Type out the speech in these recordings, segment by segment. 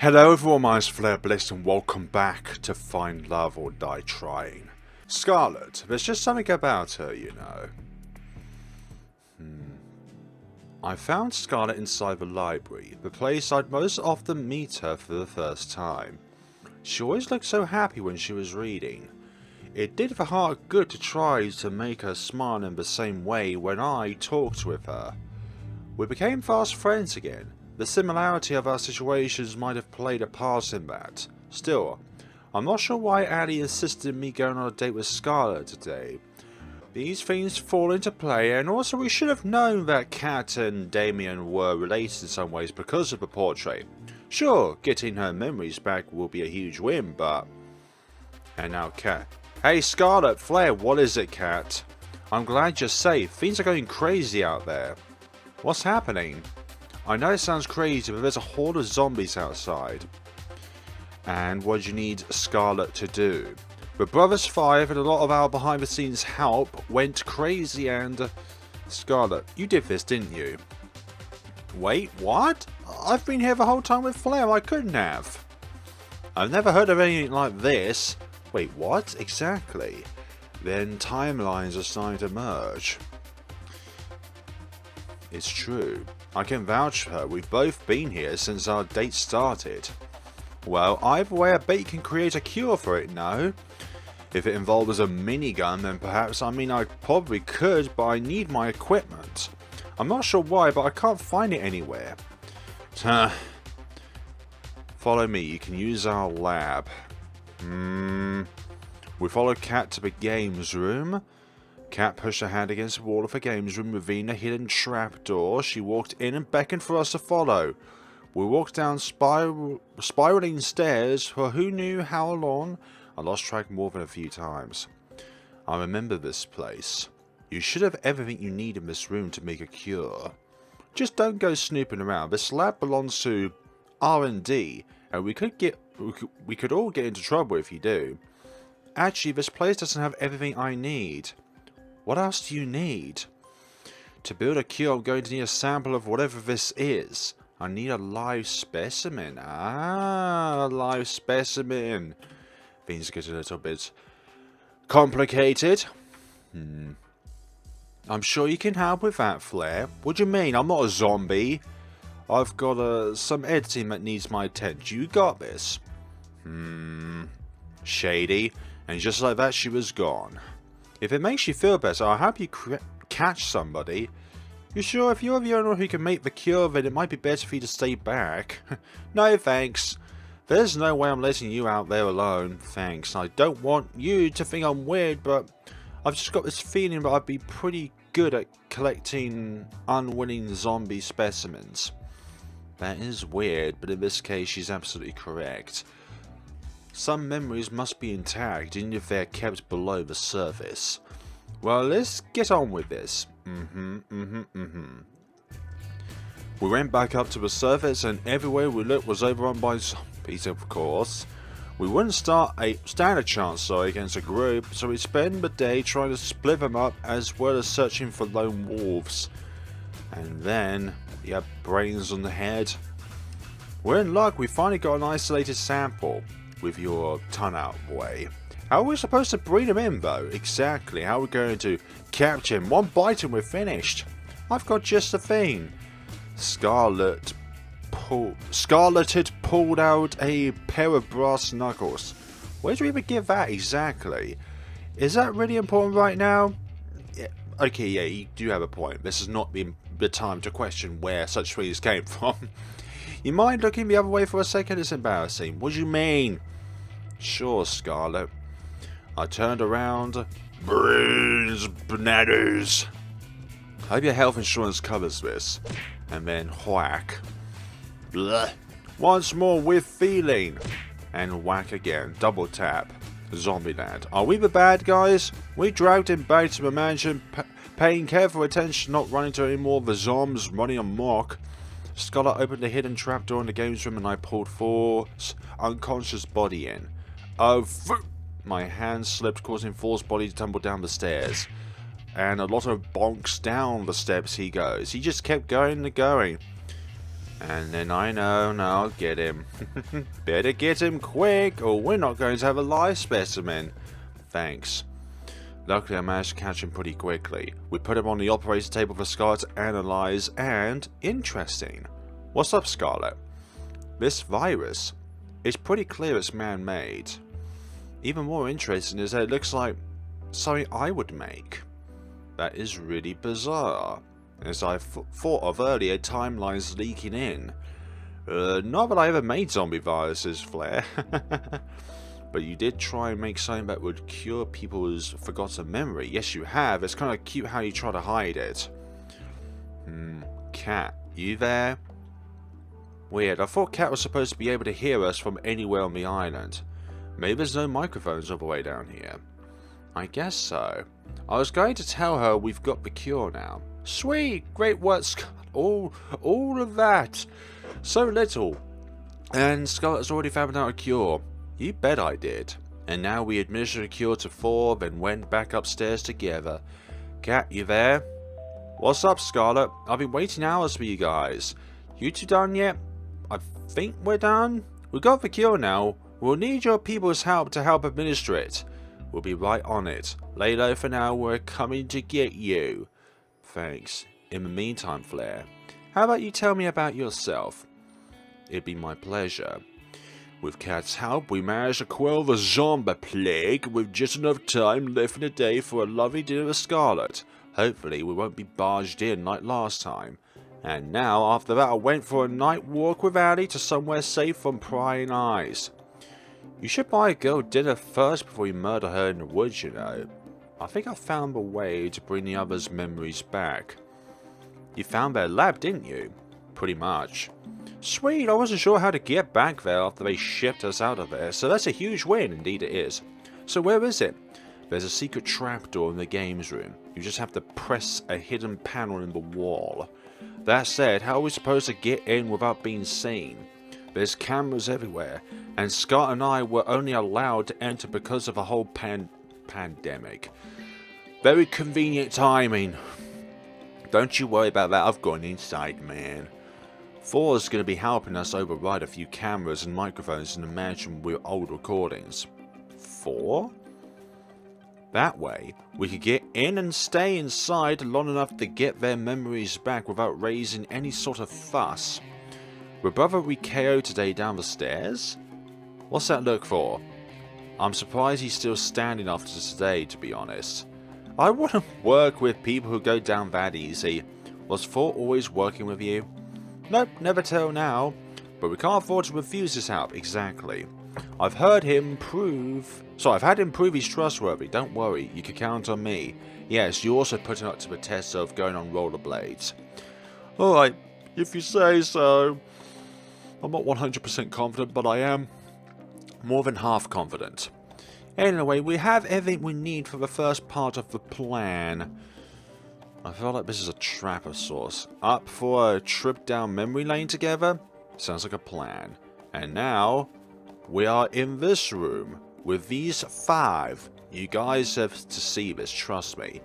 Hello everyone, my name is FlareBlitzed and welcome back to Find Love or Die Trying. Scarlet, there's just something about her, you know. I found Scarlet inside the library, the place I'd most often meet her for the first time. She always looked so happy when she was reading. It did the heart good to try to make her smile in the same way when I talked with her. We became fast friends again. The similarity of our situations might have played a part in that. Still, I'm not sure why Addie insisted on me going on a date with Scarlet today. These things fall into play, and also we should have known that Kat and Damien were related in some ways because of the portrait. Sure, getting her memories back will be a huge win, but... And now Kat. Hey Scarlet, Flare, what is it, Kat? I'm glad you're safe. Things are going crazy out there. What's happening? I know it sounds crazy, but there's a horde of zombies outside. And what do you need Scarlet to do? The Brothers 5 and a lot of our behind the scenes help went crazy and... Scarlet, you did this, didn't you? Wait, what? I've been here the whole time with Flare, I couldn't have. I've never heard of anything like this. Wait, what? Exactly. Then timelines are starting to merge. It's true. I can vouch for her, we've both been here since our date started. Well, either way I bet you can create a cure for it, no? If it involves a minigun, then perhaps, I probably could, but I need my equipment. I'm not sure why, but I can't find it anywhere. Follow me, you can use our lab. We followed Kat to the games room. Kat pushed her hand against the wall of the games room, revealing a hidden trapdoor. She walked in and beckoned for us to follow. We walked down spiraling stairs for who knew how long. I lost track more than a few times. I remember this place. You should have everything you need in this room to make a cure. Just don't go snooping around. This lab belongs to R&D, and we could all get into trouble if you do. Actually, this place doesn't have everything I need. What else do you need? To build a cure, I'm going to need a sample of whatever this is. I need a live specimen. Ah, a live specimen. Things get a little bit complicated. I'm sure you can help with that, Flare. What do you mean? I'm not a zombie. I've got some editing that needs my attention. You got this. Shady. And just like that, she was gone. If it makes you feel better, I'll help you catch somebody. You sure if you're the only who can make the cure, then it might be better for you to stay back. No thanks. There's no way I'm letting you out there alone. Thanks. I don't want you to think I'm weird, but I've just got this feeling that I'd be pretty good at collecting unwilling zombie specimens. That is weird, but in this case she's absolutely correct. Some memories must be intact, even if they're kept below the surface. Well, let's get on with this. We went back up to the surface, and everywhere we looked was overrun by zombies, of course. We wouldn't stand a chance against a group, so we spent the day trying to split them up as well as searching for lone wolves. And then, you have brains on the head. We're in luck, we finally got an isolated sample. With your tongue out, boy. How are we supposed to breed him in, though? Exactly. How are we going to capture him? One bite and we're finished. I've got just the thing. Scarlet had pulled out a pair of brass knuckles. Where do we even give that exactly? Is that really important right now? Yeah. Okay, yeah, you do have a point. This is not the time to question where such things came from. You mind looking the other way for a second? It's embarrassing. What do you mean? Sure, Scarlet. I turned around. Brains, bananas. I hope your health insurance covers this. And then whack. Blech. Once more with feeling. And whack again. Double tap. Zombieland. Are we the bad guys? We dragged him back to the mansion, paying careful attention, not running to any more of the zombs running amok. Scarlet opened the hidden trapdoor in the games room and I pulled Thor's unconscious body in. My hand slipped, causing Thor's body to tumble down the stairs. And a lot of bonks down the steps he goes. He just kept going and going. And then I know, now I'll get him. Better get him quick, or we're not going to have a live specimen. Thanks. Luckily I managed to catch him pretty quickly. We put him on the operating table for Scarlet to analyze, and interesting. What's up, Scarlet? This virus, it's pretty clear it's man-made. Even more interesting is that it looks like something I would make. That is really bizarre. As I thought of earlier, timelines leaking in. Not that I ever made zombie viruses, Flare. But you did try and make something that would cure people's forgotten memory. Yes, you have. It's kind of cute how you try to hide it. Cat, you there? Weird. I thought Cat was supposed to be able to hear us from anywhere on the island. Maybe there's no microphones all the way down here. I guess so. I was going to tell her we've got the cure now. Sweet! Great work, Scarlet. All of that. So little. And Scarlet's already found out a cure. You bet I did. And now we administered a cure to 4, then went back upstairs together. Cat, you there? What's up, Scarlet? I've been waiting hours for you guys. You two done yet? I think we're done. We got the cure now. We'll need your people's help to help administer it. We'll be right on it. Lay low for now, we're coming to get you. Thanks. In the meantime, Flare, how about you tell me about yourself? It'd be my pleasure. With Cat's help, we managed to quell the zombie plague with just enough time left in the day for a lovely dinner with Scarlet. Hopefully we won't be barged in like last time. And now, after that, I went for a night walk with Allie to somewhere safe from prying eyes. You should buy a girl dinner first before you murder her in the woods, you know. I think I found a way to bring the others' memories back. You found their lab, didn't you? Pretty much. Sweet, I wasn't sure how to get back there after they shipped us out of there, so that's a huge win, indeed it is. So where is it? There's a secret trapdoor in the games room. You just have to press a hidden panel in the wall. That said, how are we supposed to get in without being seen? There's cameras everywhere, and Scott and I were only allowed to enter because of a whole pandemic. Very convenient timing. Don't you worry about that, I've got an insight, man. 4 is going to be helping us override a few cameras and microphones in the mansion with old recordings. 4? That way, we could get in and stay inside long enough to get their memories back without raising any sort of fuss. Will Brother re-KO today down the stairs? What's that look for? I'm surprised he's still standing after today, to be honest. I wouldn't work with people who go down that easy. Was 4 always working with you? Nope, never till now. But we can't afford to refuse his help, exactly. I've had him prove he's trustworthy, don't worry, you can count on me. Yes, you also put him up to the test of going on rollerblades. Alright, if you say so. I'm not 100% confident, but I am more than half confident. Anyway, we have everything we need for the first part of the plan. I feel like this is a trap of sorts. Up for a trip down memory lane together? Sounds like a plan. And now, we are in this room with these 5. You guys have to see this, trust me.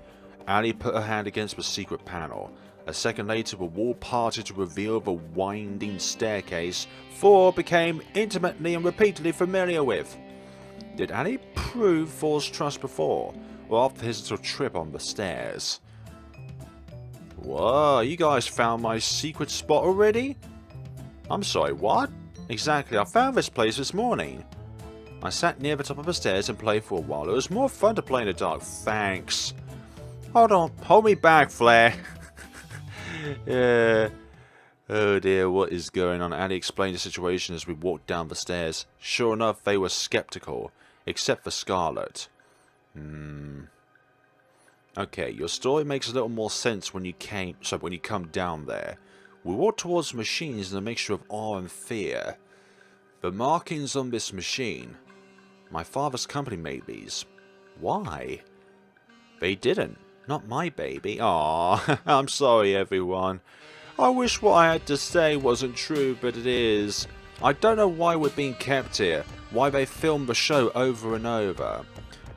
Allie put her hand against the secret panel. A second later, the wall parted to reveal the winding staircase 4 became intimately and repeatedly familiar with. Did Allie prove 4's trust before, or after his little trip on the stairs? Whoa, you guys found my secret spot already? I'm sorry, what? Exactly, I found this place this morning. I sat near the top of the stairs and played for a while. It was more fun to play in the dark, thanks. Hold on, hold me back, Flare. Yeah. Oh dear, what is going on? Allie explained the situation as we walked down the stairs. Sure enough, they were skeptical, except for Scarlet. Okay, your story makes a little more sense when you come down there. We walked towards the machines in a mixture of awe and fear. The markings on this machine. My father's company made these. Why? They didn't. Not my baby. Aww, I'm sorry everyone. I wish what I had to say wasn't true, but it is. I don't know why we're being kept here, why they filmed the show over and over.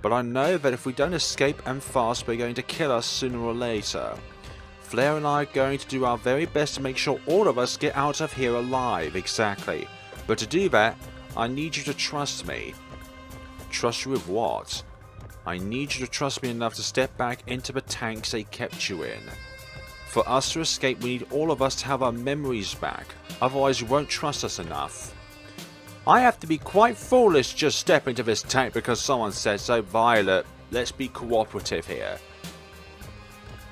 But I know that if we don't escape and fast, they're going to kill us sooner or later. Flare and I are going to do our very best to make sure all of us get out of here alive, exactly. But to do that, I need you to trust me. Trust you with what? I need you to trust me enough to step back into the tanks they kept you in. For us to escape, we need all of us to have our memories back, otherwise you won't trust us enough. I have to be quite foolish just step into this tank because someone said so. Violet, let's be cooperative here.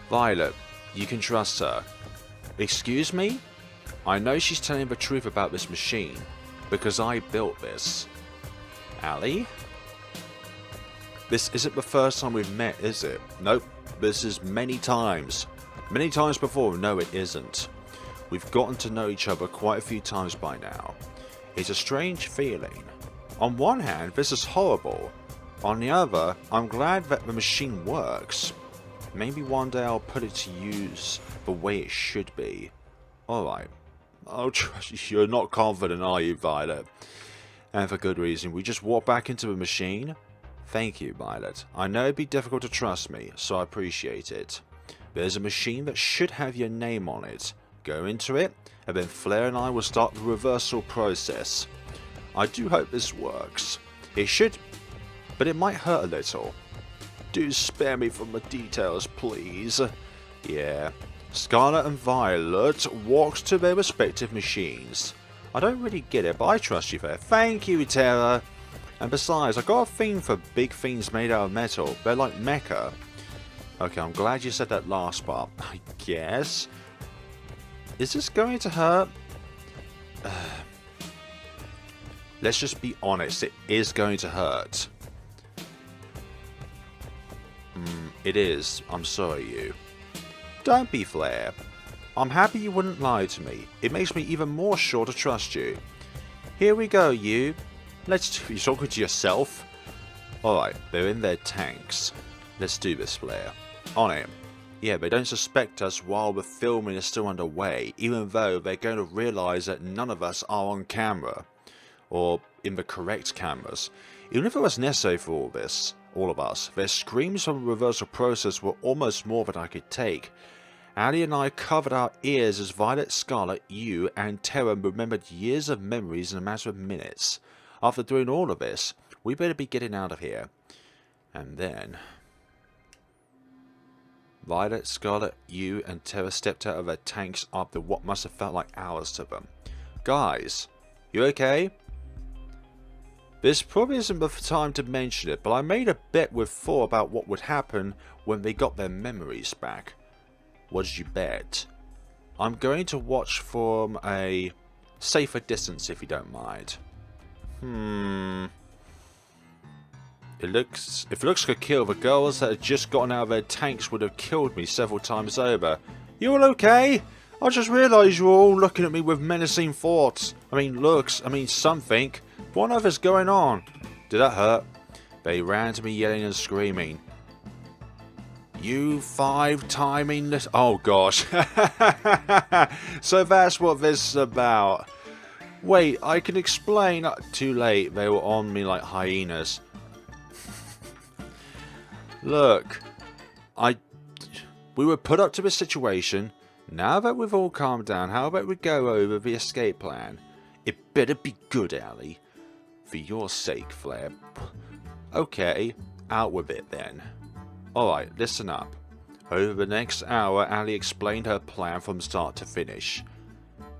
Violet, you can trust her. Excuse me? I know she's telling the truth about this machine, because I built this. Allie? This isn't the first time we've met, is it? Nope, this is many times. Many times before. No, it isn't. We've gotten to know each other quite a few times by now. It's a strange feeling. On one hand, this is horrible. On the other, I'm glad that the machine works. Maybe one day I'll put it to use the way it should be. Alright. I'll trust you. You're not confident, are you, Violet? And for good reason. We just walk back into the machine? Thank you, Violet. I know it'd be difficult to trust me, so I appreciate it. There's a machine that should have your name on it. Go into it, and then Flare and I will start the reversal process. I do hope this works. It should, but it might hurt a little. Do spare me from the details, please. Yeah. Scarlet and Violet walked to their respective machines. I don't really get it, but I trust you there. Thank you, Terra. And besides, I got a thing for big things made out of metal. They're like mecha. Okay, I'm glad you said that last part, I guess. Is this going to hurt? Let's just be honest, it is going to hurt. It is. I'm sorry, you. Don't be, Flare. I'm happy you wouldn't lie to me. It makes me even more sure to trust you. Here we go, you. You're talking to yourself? Alright, they're in their tanks. Let's do this, Flare. On it. Yeah, they don't suspect us while the filming is still underway, even though they're going to realise that none of us are on camera. Or in the correct cameras. Even if it was necessary for all of us, their screams from the reversal process were almost more than I could take. Allie and I covered our ears as Violet, Scarlet, you, and Terra remembered years of memories in a matter of minutes. After doing all of this, we better be getting out of here. And then Violet, Scarlet, you, and Terra stepped out of their tanks after what must have felt like hours to them. Guys, you okay? This probably isn't the time to mention it, but I made a bet with Thor about what would happen when they got their memories back. What did you bet? I'm going to watch from a safer distance if you don't mind. If looks could kill, the girls that had just gotten out of their tanks would have killed me several times over. You all okay? I just realised you were all looking at me with menacing thoughts. I mean looks, I mean something. What on earth is going on? Did that hurt? They ran to me yelling and screaming. You five-timing little... Oh gosh. So that's what this is about. Wait, I can explain. Too late, they were on me like hyenas. Look, we were put up to a situation. Now that we've all calmed down, how about we go over the escape plan? It better be good, Allie. For your sake, Flare. Okay, out with it then. Alright, listen up. Over the next hour, Allie explained her plan from start to finish.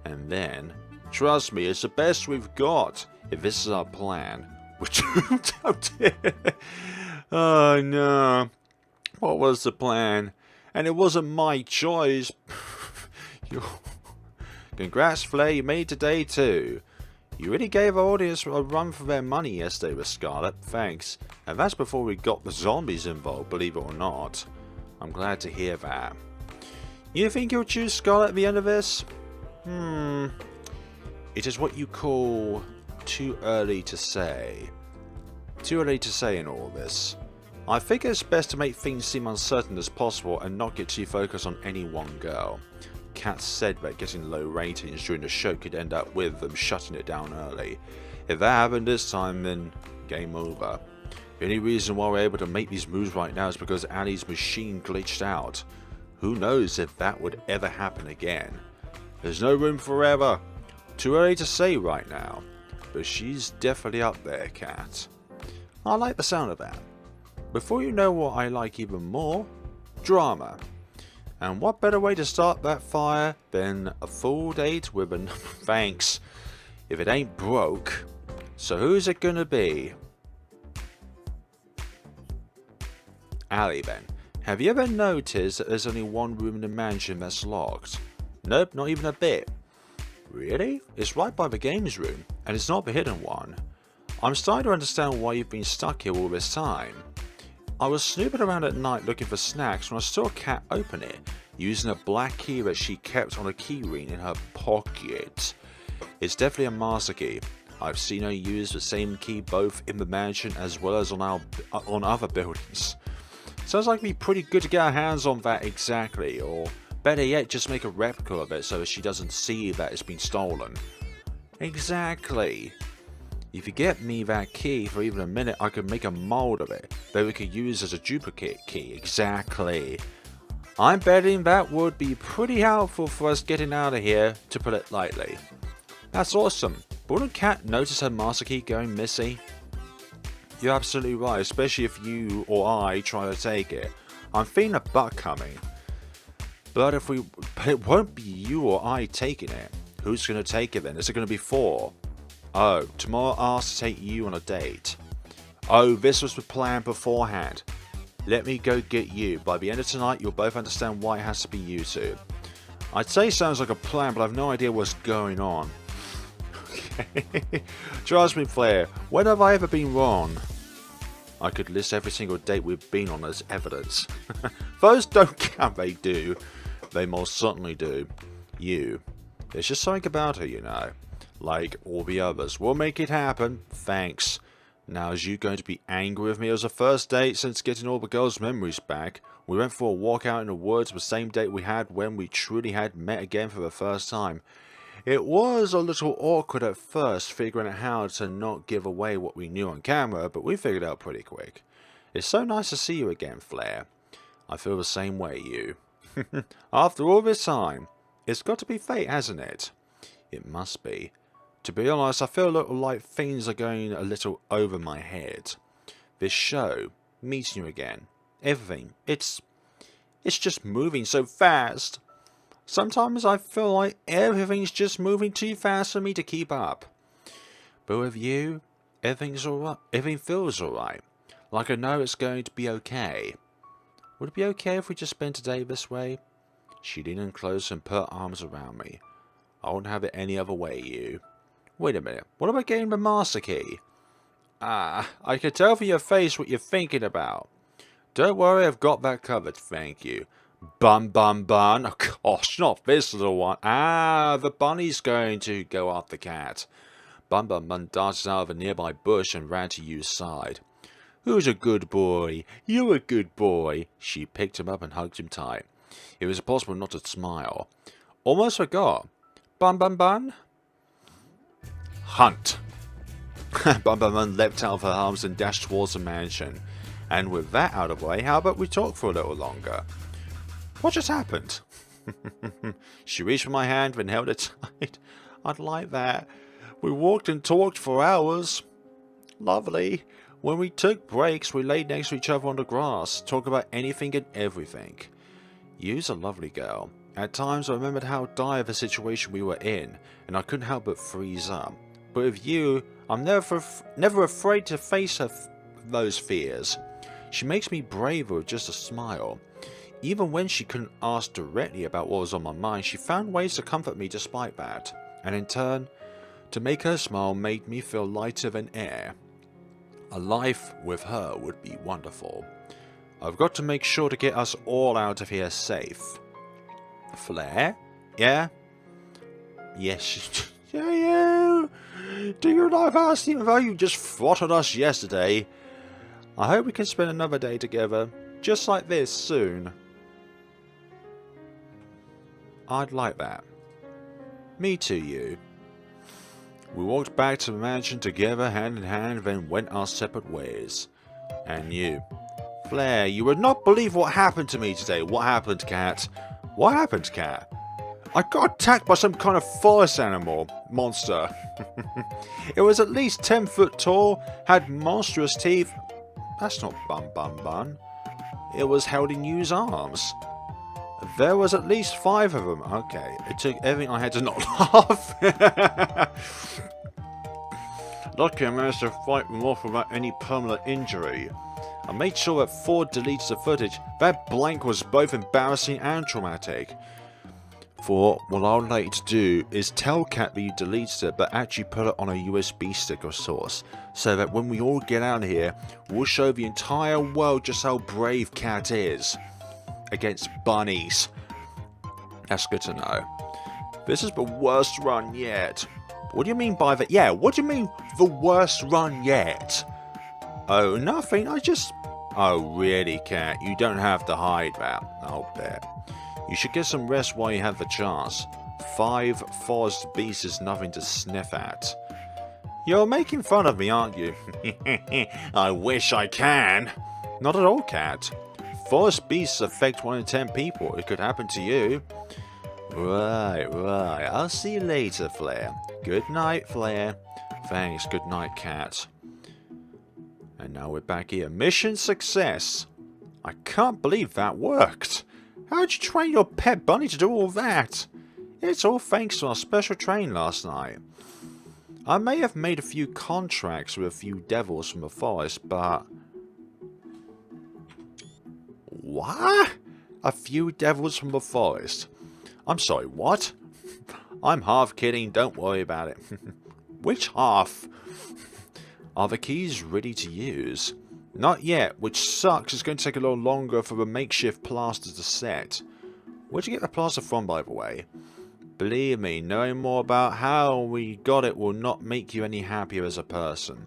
And then, trust me, it's the best we've got. If this is our plan, which oh no. What was the plan? And it wasn't my choice. Congrats, Flare, you made today too. You really gave our audience a run for their money yesterday with Scarlet, thanks. And that's before we got the zombies involved, believe it or not. I'm glad to hear that. You think you'll choose Scarlet at the end of this? It is what you call too early to say. Too early to say in all this. I think it's best to make things seem uncertain as possible and not get too focused on any one girl. Kat said that getting low ratings during the show could end up with them shutting it down early. If that happened this time, then game over. The only reason why we're able to make these moves right now is because Allie's machine glitched out. Who knows if that would ever happen again. There's no room forever. Too early to say right now. But she's definitely up there, cat. I like the sound of that. Before you know what I like even more? Drama. And what better way to start that fire than a full date with an thanks if it ain't broke. So who's it gonna be? Ali then. Have you ever noticed that there's only one room in the mansion that's locked? Nope, not even a bit. Really? It's right by the games room, and it's not the hidden one. I'm starting to understand why you've been stuck here all this time. I was snooping around at night looking for snacks when I saw a cat open it, using a black key that she kept on a key ring in her pocket. It's definitely a master key. I've seen her use the same key both in the mansion as well as on other buildings. Sounds like it'd be pretty good to get our hands on that exactly, or better yet, just make a replica of it so that she doesn't see that it's been stolen. Exactly. If you get me that key for even a minute, I could make a mold of it that we could use as a duplicate key. Exactly. I'm betting that would be pretty helpful for us getting out of here, to put it lightly. That's awesome. But wouldn't Cat notice her master key going missing? You're absolutely right, especially if you or I try to take it. I'm feeling a butt coming. But it won't be you or I taking it. Who's going to take it then? Is it going to be 4? Oh, tomorrow asked to take you on a date. Oh, this was the plan beforehand. Let me go get you. By the end of tonight, you'll both understand why it has to be you two. I'd say sounds like a plan, but I've no idea what's going on. Okay. Trust me, Flare. When have I ever been wrong? I could list every single date we've been on as evidence. Those don't count, they do. They most certainly do. You. There's just something about her, you know. Like all the others. We'll make it happen. Thanks. Now, is you going to be angry with me? It was the first date since getting all the girls' memories back. We went for a walk out in the woods, the same date we had when we truly had met again for the first time. It was a little awkward at first, figuring out how to not give away what we knew on camera, but we figured out pretty quick. It's so nice to see you again, Flare. I feel the same way, you. After all this time, it's got to be fate, hasn't it? It must be. To be honest, I feel a little like things are going a little over my head. This show, meeting you again, everything, it's just moving so fast. Sometimes I feel like everything's just moving too fast for me to keep up. But with you, everything's alright. Everything feels alright. Like I know it's going to be okay. Would it be okay if we just spent a day this way? She leaned in close and put her arms around me. I won't have it any other way, you. Wait a minute. What about getting the master key? Ah, I can tell from your face what you're thinking about. Don't worry, I've got that covered, thank you. Bun bun bun. Oh gosh, not this little one. Ah, the bunny's going to go after the cat. Bun bun bun darted out of a nearby bush and ran to Yu's side. Who's a good boy? You're a good boy. She picked him up and hugged him tight. It was impossible not to smile. Almost forgot. Bun bun bun? Hunt. Bun bun bun leapt out of her arms and dashed towards the mansion. And with that out of the way, how about we talk for a little longer? What just happened? She reached for my hand and held it tight. I'd like that. We walked and talked for hours. Lovely. When we took breaks, we laid next to each other on the grass, talk about anything and everything. You's a lovely girl. At times I remembered how dire the situation we were in, and I couldn't help but freeze up. But with you, I'm never afraid to face those fears. She makes me braver with just a smile. Even when she couldn't ask directly about what was on my mind, she found ways to comfort me despite that. And in turn, to make her smile made me feel lighter than air. A life with her would be wonderful. I've got to make sure to get us all out of here safe. Flare? Yeah? Yes. Yeah. Do you like us even though you just throttled us yesterday? I hope we can spend another day together, just like this, soon. I'd like that. Me too, you. We walked back to the mansion together, hand in hand, then went our separate ways. And you. Flare, you would not believe what happened to me today. What happened, Cat? What happened, Cat? I got attacked by some kind of forest animal. Monster. It was at least 10 foot tall, had monstrous teeth. That's not Bun Bun Bun. It was held in Yu's arms. There was at least 5 of them. Okay, it took everything I had to not laugh. Lucky I managed to fight them off without any permanent injury. I made sure that Ford deletes the footage. That blank was both embarrassing and traumatic. For what I'll like to do is tell Cat that you deleted it, but actually put it on a USB stick or source, so that when we all get out of here, we'll show the entire world just how brave Cat is against bunnies. That's good to know. This is the worst run yet. What do you mean by that? Yeah, what do you mean the worst run yet? Oh, nothing. Oh, really, Cat? You don't have to hide that. I'll bet. You should get some rest while you have the chance. 5 forest beasts is nothing to sniff at. You're making fun of me, aren't you? I wish I can. Not at all, Cat. Forest beasts affect 1 in 10 people. It could happen to you. Right. I'll see you later, Flare. Good night, Flare. Thanks, good night, Cat. And now we're back here. Mission success. I can't believe that worked. How'd you train your pet bunny to do all that? It's all thanks to our special train last night. I may have made a few contracts with a few devils from the forest, but... What? A few devils from the forest? I'm sorry, what? I'm half kidding, don't worry about it. Which half? Are the keys ready to use? Not yet, which sucks. It's going to take a little longer for the makeshift plaster to set. Where'd you get the plaster from, by the way? Believe me, knowing more about how we got it will not make you any happier as a person.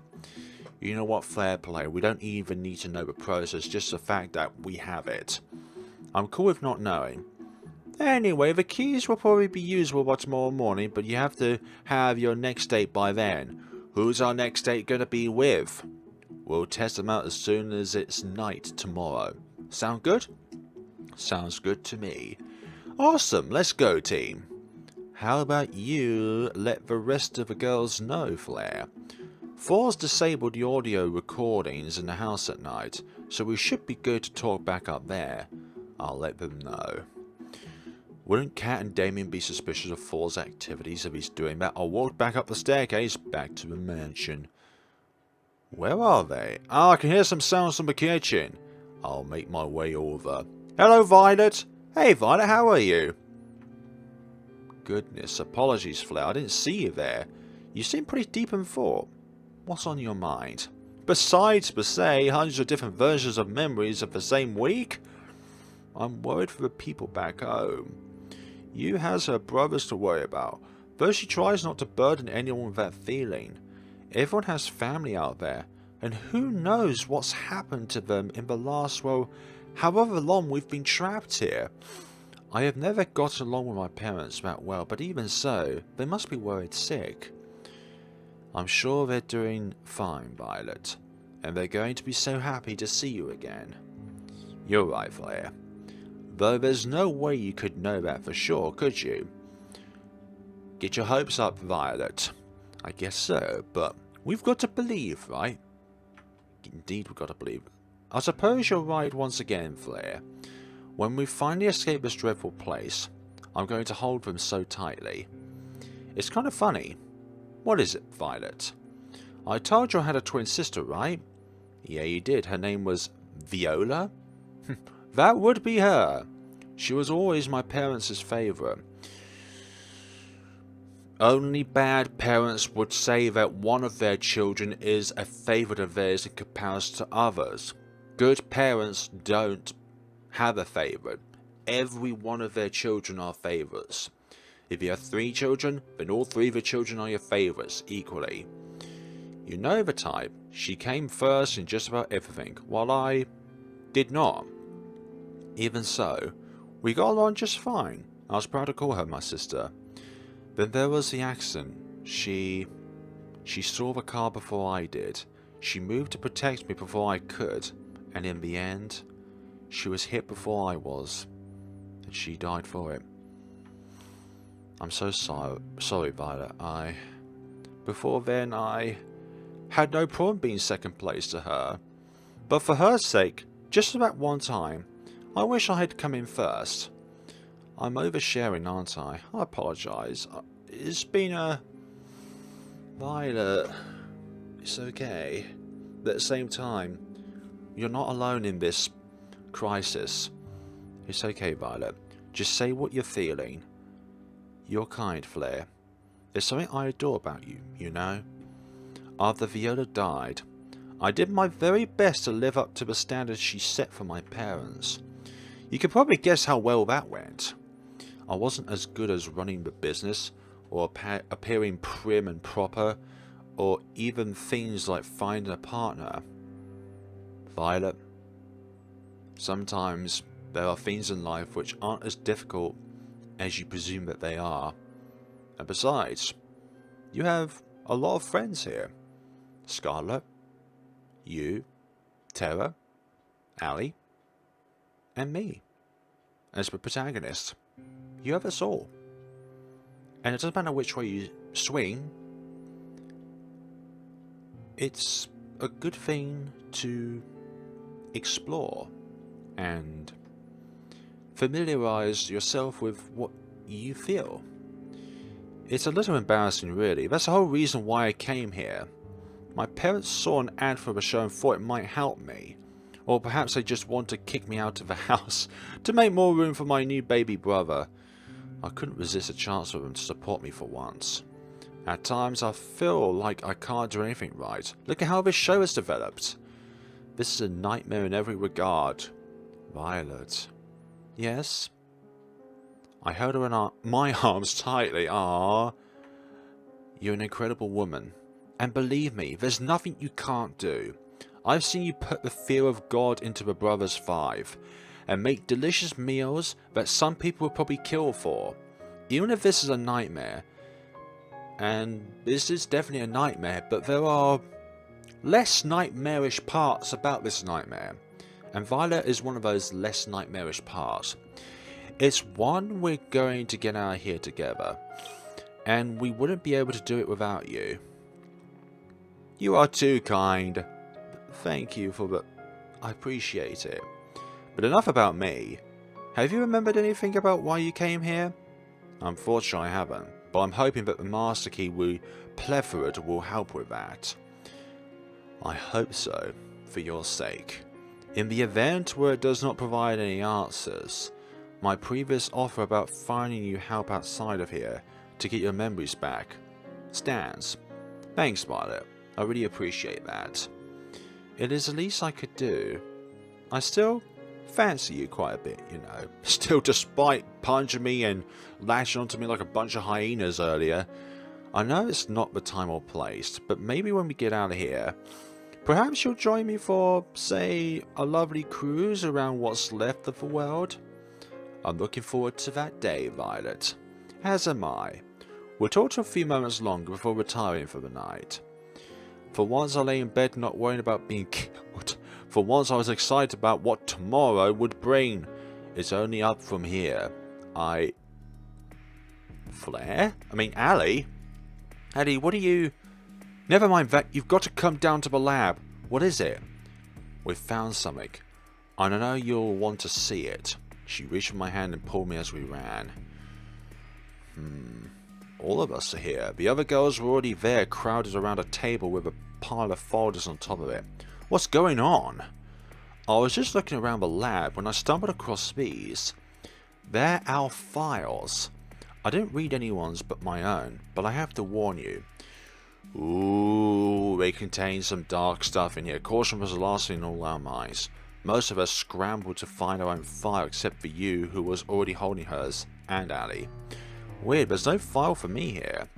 You know what, fair play, we don't even need to know the process, just the fact that we have it. I'm cool with not knowing. Anyway, the keys will probably be usable by tomorrow morning, but you have to have your next date by then. Who's our next date going to be with? We'll test them out as soon as it's night tomorrow. Sound good? Sounds good to me. Awesome, let's go, team. How about you let the rest of the girls know, Flare? Four's disabled the audio recordings in the house at night, so we should be good to talk back up there. I'll let them know. Wouldn't Cat and Damien be suspicious of Four's activities if he's doing that? I'll walk back up the staircase, back to the mansion. Where are they? Ah, I can hear some sounds from the kitchen. I'll make my way over. Hello, Violet. Hey, Violet, how are you? Goodness, apologies, Flare. I didn't see you there. You seem pretty deep in thought. What's on your mind? Besides, per se, hundreds of different versions of memories of the same week? I'm worried for the people back home. You has her brothers to worry about, though she tries not to burden anyone with that feeling. Everyone has family out there, and who knows what's happened to them in the last, well, however long we've been trapped here. I have never got along with my parents that well, but even so, they must be worried sick. I'm sure they're doing fine, Violet, and they're going to be so happy to see you again. You're right, Flare. Though there's no way you could know that for sure, could you? Get your hopes up, Violet. I guess so, but we've got to believe, right? Indeed, we've got to believe. I suppose you're right once again, Flare. When we finally escape this dreadful place, I'm going to hold them so tightly. It's kind of funny. What is it, Violet? I told you I had a twin sister, right? Yeah, you did. Her name was Viola? That would be her. She was always my parents' favourite. Only bad parents would say that one of their children is a favourite of theirs in comparison to others. Good parents don't have a favourite. Every one of their children are favourites. If you have 3 children, then all 3 of the children are your favourites equally. You know the type. She came first in just about everything, while I did not. Even so, we got along just fine. I was proud to call her my sister. Then there was the accident. She saw the car before I did. She moved to protect me before I could. And in the end, she was hit before I was, and she died for it. I'm so sorry, Violet. Before then, I had no problem being second place to her. But for her sake, just about one time, I wish I had come in first. I'm oversharing, aren't I? I apologise. It's been a... Violet, it's okay. But at the same time, you're not alone in this crisis. It's okay, Violet. Just say what you're feeling. You're kind, Flare. There's something I adore about you, you know? After Viola died, I did my very best to live up to the standards she set for my parents. You can probably guess how well that went. I wasn't as good as running the business, or appearing prim and proper, or even things like finding a partner. Violet, sometimes there are things in life which aren't as difficult as you presume that they are. And besides, you have a lot of friends here. Scarlet, you, Tara, Ali, and me. As the protagonist, you have us all. And it doesn't matter which way you swing, it's a good thing to explore and familiarize yourself with what you feel. It's a little embarrassing, really. That's the whole reason why I came here. My parents saw an ad for the show and thought it might help me. Or perhaps they just want to kick me out of the house to make more room for my new baby brother. I couldn't resist a chance for them to support me for once. At times I feel like I can't do anything right. Look at how this show has developed. This is a nightmare in every regard. Violet. Yes? I held her in my arms tightly. Ah, you're an incredible woman. And believe me, there's nothing you can't do. I've seen you put the fear of God into the Brothers 5 and make delicious meals that some people would probably kill for. Even if this is a nightmare, and this is definitely a nightmare, but there are less nightmarish parts about this nightmare. And Violet is one of those less nightmarish parts. It's one we're going to get out of here together, and we wouldn't be able to do it without you. You are too kind. Thank you for that. I appreciate it. But enough about me. Have you remembered anything about why you came here? Unfortunately I haven't, but I'm hoping that the Master Key we plethora'd will help with that. I hope so, for your sake. In the event where it does not provide any answers, my previous offer about finding you help outside of here to get your memories back stands. Thanks, Violet. I really appreciate that. It is the least I could do. I still fancy you quite a bit, you know. Still, despite punching me and lashing onto me like a bunch of hyenas earlier. I know it's not the time or place, but maybe when we get out of here, perhaps you'll join me for, say, a lovely cruise around what's left of the world? I'm looking forward to that day, Violet. As am I. We'll talk for a few moments longer before retiring for the night. For once I lay in bed not worrying about being killed. For once I was excited about what tomorrow would bring. It's only up from here. Flare? I mean, Ali? Ali, what are you... Never mind that, you've got to come down to the lab. What is it? We've found something. And I know you'll want to see it. She reached for my hand and pulled me as we ran. All of us are here. The other girls were already there, crowded around a table with a pile of folders on top of it. What's going on? I was just looking around the lab when I stumbled across these. They're our files. I didn't read anyone's but my own, but I have to warn you. Ooh, they contain some dark stuff in here. Caution was the last thing in all our minds. Most of us scrambled to find our own file except for you, who was already holding hers, and Ali. Weird, there's no file for me here.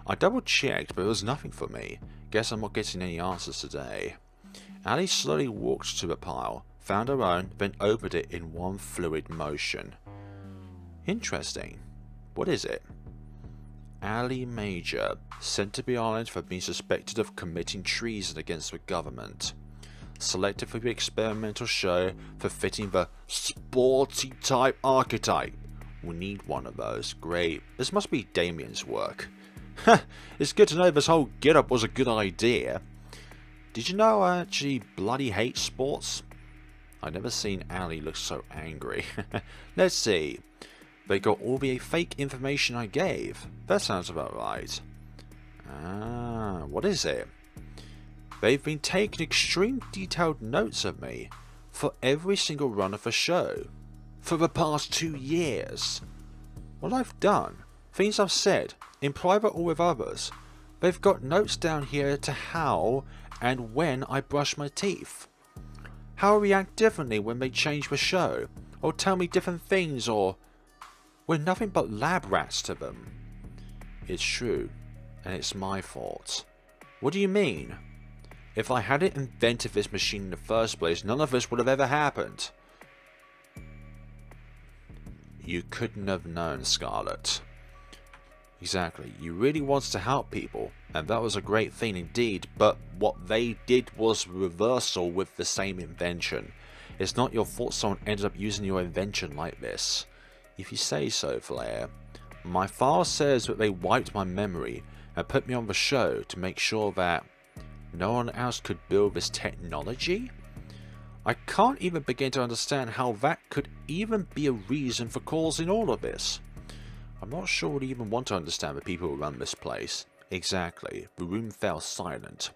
I double checked, but there was nothing for me. Guess I'm not getting any answers today. Ali slowly walked to the pile, found her own, then opened it in one fluid motion. Interesting. What is it? Ali Major, sent to the island for being suspected of committing treason against the government. selected for the experimental show for fitting the sporty type archetype. We need one of those. Great. This must be Damien's work. It's good to know this whole get-up was a good idea. Did you know I actually bloody hate sports? I've never seen Ali look so angry. Let's see. They got all the fake information I gave. That sounds about right. Ah, what is it? They've been taking extreme detailed notes of me for every single run of the show. For the past 2 years. What I've done, things I've said, in private or with others. They've got notes down here to how and when I brush my teeth. How I react differently when they change the show, or tell me different things, or we're nothing but lab rats to them. It's true, and it's my fault. What do you mean? If I hadn't invented this machine in the first place, none of this would have ever happened. You couldn't have known, Scarlet. Exactly, you really wanted to help people, and that was a great thing indeed, but what they did was reversal with the same invention. It's not your fault someone ended up using your invention like this. If you say so, Flare. My file says that they wiped my memory and put me on the show to make sure that no one else could build this technology? I can't even begin to understand how that could even be a reason for causing all of this. I'm not sure I'd even want to understand the people who run this place. Exactly. The room fell silent.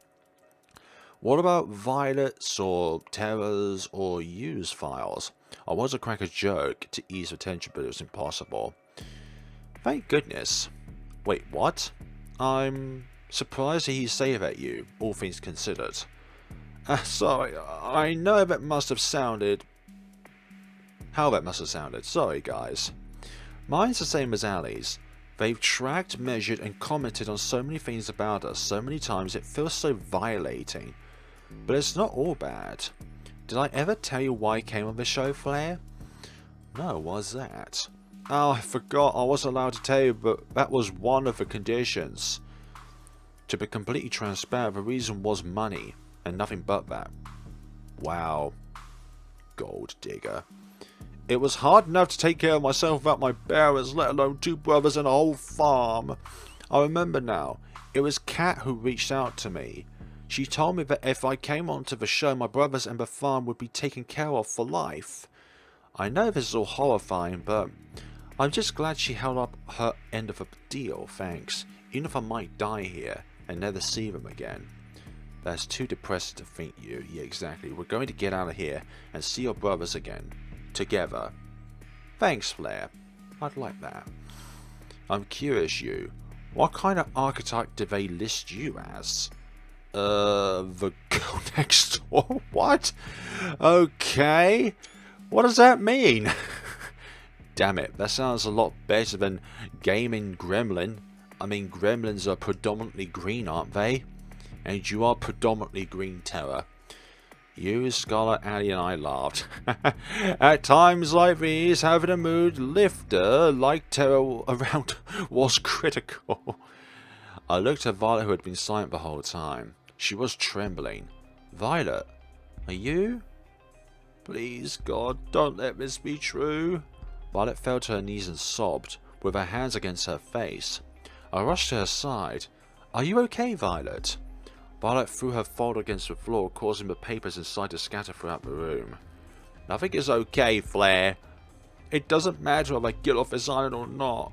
What about Violet's or Terra's or Yu's files? I was to crack a joke to ease the tension, but it was impossible. Thank goodness. Wait, what? I'm surprised to hear you say that, you, all things considered. Sorry, I know that must have sounded... How that must have sounded. Sorry, guys. Mine's the same as Ali's. They've tracked, measured, and commented on so many things about us so many times it feels so violating. But it's not all bad. Did I ever tell you why I came on the show, Flare? No, what's that? Oh, I forgot. I wasn't allowed to tell you, but that was one of the conditions. To be completely transparent, the reason was money, and nothing but that. Wow. Gold digger. It was hard enough to take care of myself without my parents, let alone 2 brothers and a whole farm. I remember now. It was Kat who reached out to me. She told me that if I came onto the show, my brothers and the farm would be taken care of for life. I know this is all horrifying, but I'm just glad she held up her end of the deal, thanks. Even if I might die here and never see them again. That's too depressing to think, you. Yeah, exactly. We're going to get out of here and see your brothers again. Together. Thanks, Flare. I'd like that. I'm curious, you. What kind of archetype do they list you as? The girl next door? What? Okay. What does that mean? Damn it, that sounds a lot better than gaming gremlin. I mean, gremlins are predominantly green, aren't they? And you are predominantly green, Terra. You, Scarlet, Ali, and I laughed. At times like these, having a mood lifter like Terra around was critical. I looked at Violet, who had been silent the whole time. She was trembling. Violet, are you? Please, God, don't let this be true. Violet fell to her knees and sobbed, with her hands against her face. I rushed to her side. Are you okay, Violet? Violet threw her folder against the floor, causing the papers inside to scatter throughout the room. Nothing is okay, Flare. It doesn't matter if I get off this island or not.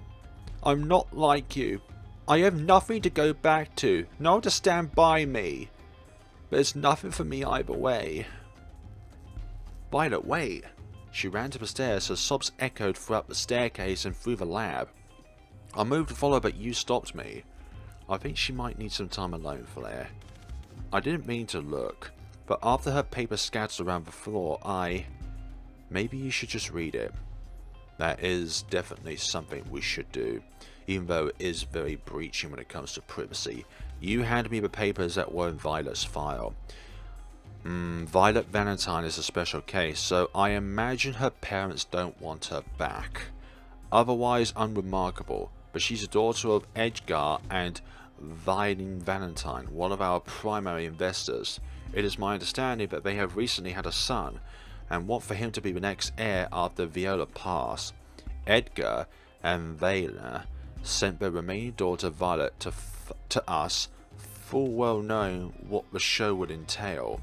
I'm not like you. I have nothing to go back to, no one to stand by me. There's nothing for me either way. Violet, wait. She ran to the stairs, her sobs echoed throughout the staircase and through the lab. I moved to follow, but you stopped me. I think she might need some time alone, Flare. I didn't mean to look, but after her paper scattered around the floor, maybe you should just read it. That is definitely something we should do, even though it is very breaching when it comes to privacy. You handed me the papers that were in Violet's file. Violet Valentine is a special case, so I imagine her parents don't want her back. Otherwise unremarkable, but she's a daughter of Edgar and Violin Valentine, one of our primary investors. It is my understanding that they have recently had a son, and want for him to be the next heir after Viola passed. Edgar and Vela sent their remaining daughter Violet to us, full well knowing what the show would entail.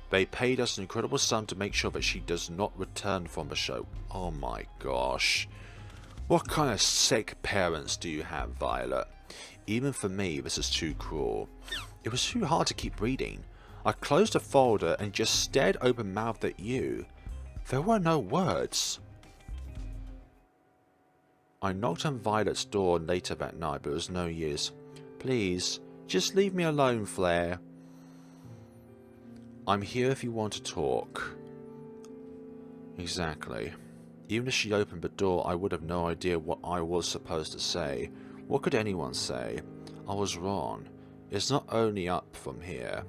They paid us an incredible sum to make sure that she does not return from the show. Oh my gosh. What kind of sick parents do you have, Violet? Even for me, this is too cruel. It was too hard to keep reading. I closed the folder and just stared open-mouthed at you. There were no words. I knocked on Violet's door later that night, but it was no use. Please, just leave me alone, Flare. I'm here if you want to talk. Exactly. Even if she opened the door, I would have no idea what I was supposed to say. What could anyone say? I was wrong. It's not only up from here.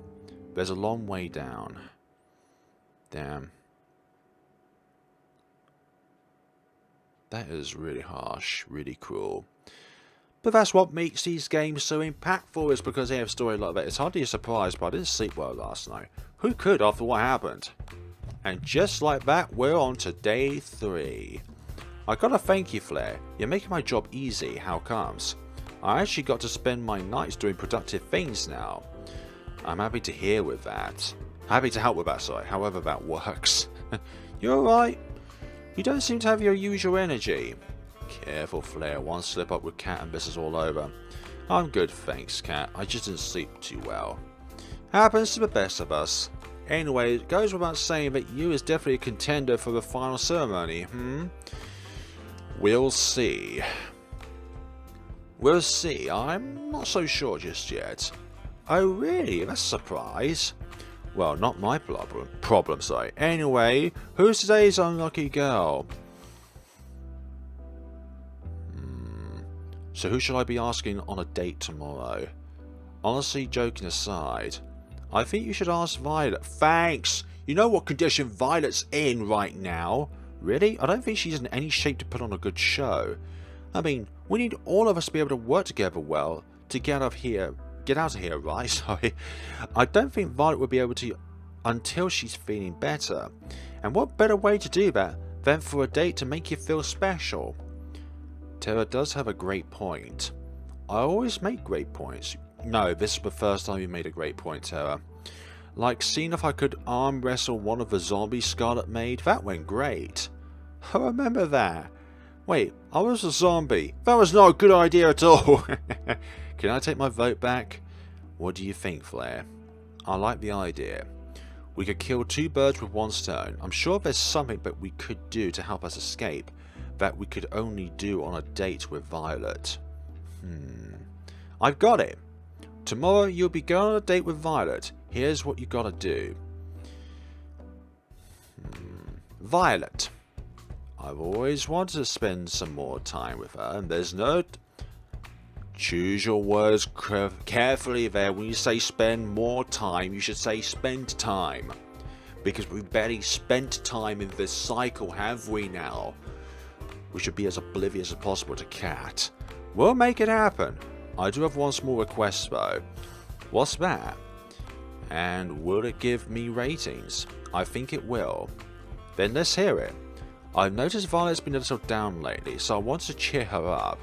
There's a long way down. Damn. That is really harsh, really cruel. But that's what makes these games so impactful, is because they have a story like that. It's hardly a surprise, but I didn't sleep well last night. Who could after what happened? And just like that, we're on to day 3. I gotta thank you, Flare. You're making my job easy. How comes? I actually got to spend my nights doing productive things now. I'm happy to hear with that. Happy to help with that, sorry, however that works. You're alright? You don't seem to have your usual energy. Careful, Flare. One slip up with Cat and this is all over. I'm good, thanks, Cat. I just didn't sleep too well. Happens to the best of us. Anyway, it goes without saying that you is definitely a contender for the final ceremony, We'll see. We'll see. I'm not so sure just yet. Oh, really? That's a surprise. Well, not my problem, sorry. Anyway, who's today's unlucky girl? So who should I be asking on a date tomorrow? Honestly, joking aside, I think you should ask Violet. Thanks! You know what condition Violet's in right now? Really? I don't think she's in any shape to put on a good show. I mean, we need all of us to be able to work together well to get out of here, right? Sorry. I don't think Violet would be able to until she's feeling better. And what better way to do that than for a date to make you feel special? Tara does have a great point. I always make great points. No, this is the first time you made a great point, Tara. Like seeing if I could arm wrestle one of the zombies Scarlet made. That went great. I remember that. Wait, I was a zombie. That was not a good idea at all. Can I take my vote back? What do you think, Flare? I like the idea. We could kill 2 birds with 1 stone. I'm sure there's something that we could do to help us escape that we could only do on a date with Violet. I've got it. Tomorrow you'll be going on a date with Violet. Here's what you gotta do. Violet. I've always wanted to spend some more time with her, and there's no... Choose your words carefully there. When you say spend more time, you should say spend time. Because we've barely spent time in this cycle, have we now? We should be as oblivious as possible to Cat. We'll make it happen. I do have one small request though. What's that? And will it give me ratings? I think it will. Then let's hear it. I've noticed Violet's been a little down lately, so I want to cheer her up.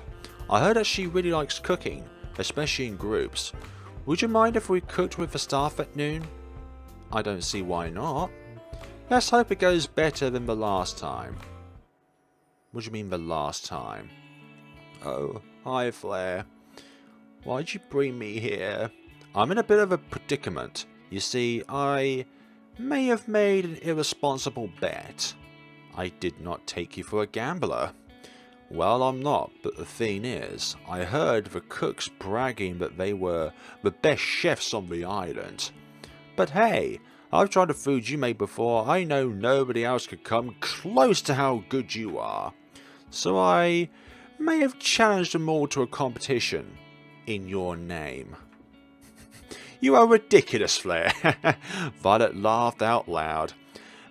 I heard that she really likes cooking, especially in groups. Would you mind if we cooked with the staff at noon? I don't see why not. Let's hope it goes better than the last time. What do you mean the last time? Oh, hi Flare. Why'd you bring me here? I'm in a bit of a predicament. You see, I may have made an irresponsible bet. I did not take you for a gambler. Well, I'm not, but the thing is, I heard the cooks bragging that they were the best chefs on the island. But hey, I've tried the food you made before. I know nobody else could come close to how good you are. So I may have challenged them all to a competition in your name. You are ridiculous, Flare. Violet laughed out loud.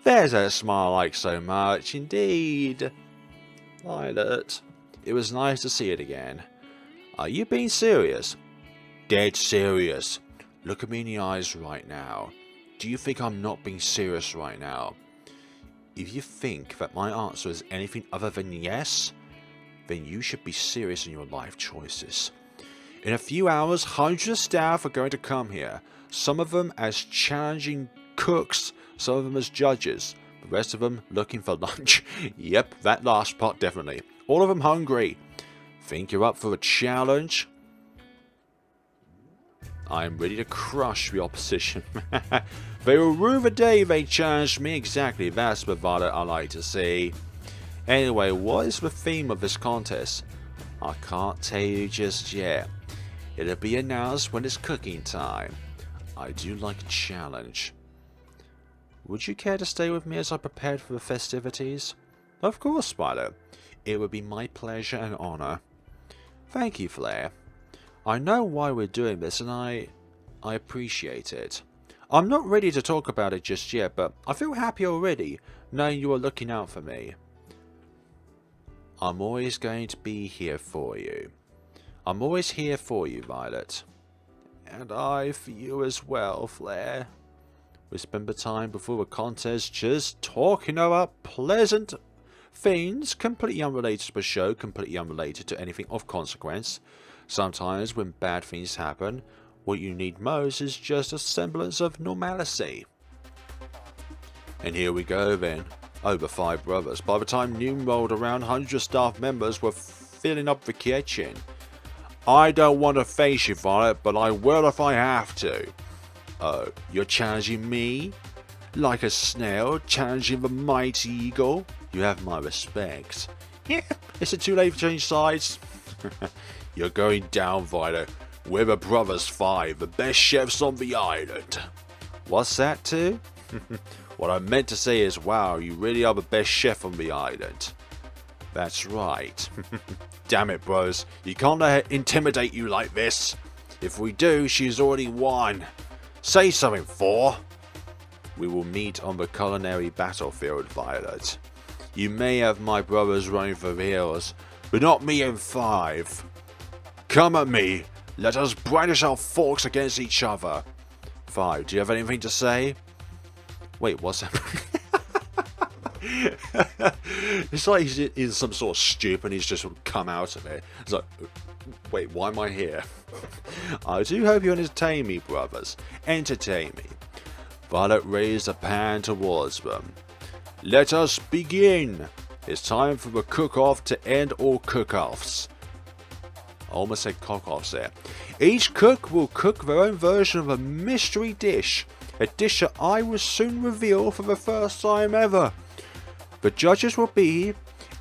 There's a smile I like so much, indeed. Violet, it was nice to see it again. Are you being serious? dead serious. Look at me in the eyes right now. Do you think I'm not being serious right now? If you think that my answer is anything other than yes, then you should be serious in your life choices. In a few hours, hundreds of staff are going to come here. Some of them as challenging cooks, some of them as judges. The rest of them looking for lunch. Yep, that last part definitely. All of them hungry. Think you're up for a challenge? I am ready to crush the opposition. They will rue the day they challenged me. Exactly, that's the Violet I like to see. Anyway, what is the theme of this contest? I can't tell you just yet. It'll be announced when it's cooking time. I do like a challenge. Would you care to stay with me as I prepared for the festivities? Of course, Spider. It would be my pleasure and honor. Thank you, Flare. I know why we're doing this, and I appreciate it. I'm not ready to talk about it just yet, but I feel happy already, knowing you are looking out for me. I'm always going to be here for you. I'm always here for you, Violet. And I for you as well, Flare. We spend the time before the contest just talking about pleasant things, completely unrelated to the show, completely unrelated to anything of consequence. Sometimes when bad things happen, what you need most is just a semblance of normalcy. And here we go then. Over 5 brothers. By the time noon rolled around, hundreds of staff members were filling up the kitchen. I don't want to face you, Violet, but I will if I have to. Oh, you're challenging me? Like a snail challenging the mighty eagle? You have my respect. Yeah, is it too late to change sides? You're going down, Violet. We're the Brothers 5, the best chefs on the island. What's that too? What I meant to say is, wow, you really are the best chef on the island. That's right. Damn it, bros. You can't let her intimidate you like this. If we do, she's already won. Say something, 4. We will meet on the culinary battlefield, Violet. You may have my brothers running for the hills, but not me and 5. Come at me. Let us brandish our forks against each other. 5, do you have anything to say? Wait, what's that? It's like he's in some sort of stupor and he's just come out of it. It's like, wait, why am I here? I do hope you entertain me, brothers. Entertain me. Violet raised a pan towards them. Let us begin. It's time for the cook-off to end all cook-offs. I almost said cock-offs there. Each cook will cook their own version of a mystery dish. A dish that I will soon reveal for the first time ever. The judges will be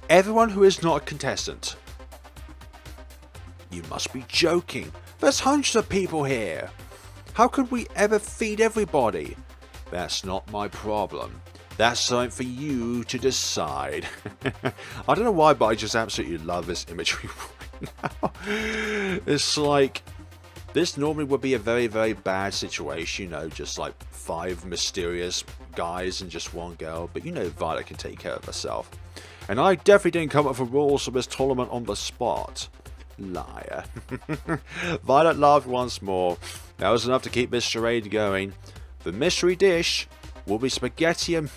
everyone who is not a contestant. You must be joking. There's hundreds of people here. How could we ever feed everybody? That's not my problem. That's something for you to decide. I don't know why, but I just absolutely love this imagery right now. It's like, this normally would be a very, very bad situation, you know, just like 5 mysterious guys and just 1 girl. But you know Violet can take care of herself. And I definitely didn't come up with rules for this tournament on the spot. Liar. Violet laughed once more. That was enough to keep this charade going. The mystery dish will be spaghetti and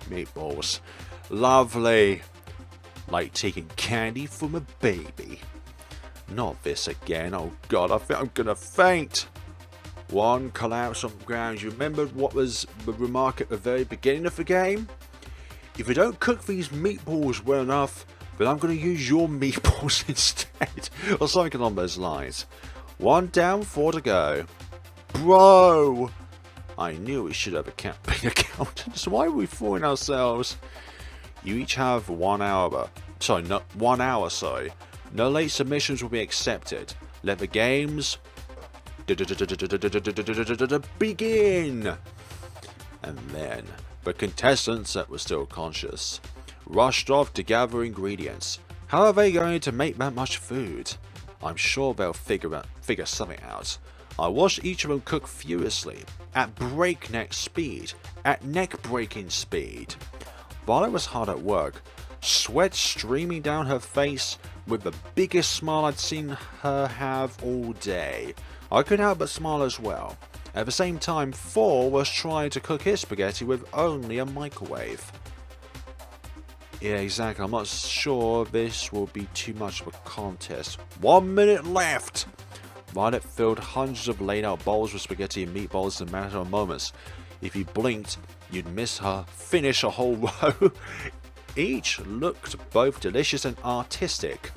meatballs. Lovely. Like taking candy from a baby. Not this again. Oh god, I think I'm gonna faint. 1 collapse on the ground. You remember what was the remark at the very beginning of the game? If you don't cook these meatballs well enough, then I'm going to use your meatballs instead. Or something along those lines. 1 down, 4 to go. Bro! I knew we should have a big accountant. So why are we fooling ourselves? You each have 1 hour. Sorry, no, 1 hour, sorry. No late submissions will be accepted. Let the games begin. And then the contestants that were still conscious rushed off to gather ingredients. How are they going to make that much food? I'm sure they'll figure something out. I watched each of them cook furiously, at breakneck speed, at neck-breaking speed. Violet was hard at work, sweat streaming down her face, with the biggest smile I'd seen her have all day. I couldn't help but smile as well. At the same time, Thor was trying to cook his spaghetti with only a microwave. Yeah, exactly. I'm not sure this will be too much of a contest. 1 minute left! Violet filled hundreds of laid out bowls with spaghetti and meatballs in a matter of moments. If you blinked, you'd miss her finish a whole row. Each looked both delicious and artistic.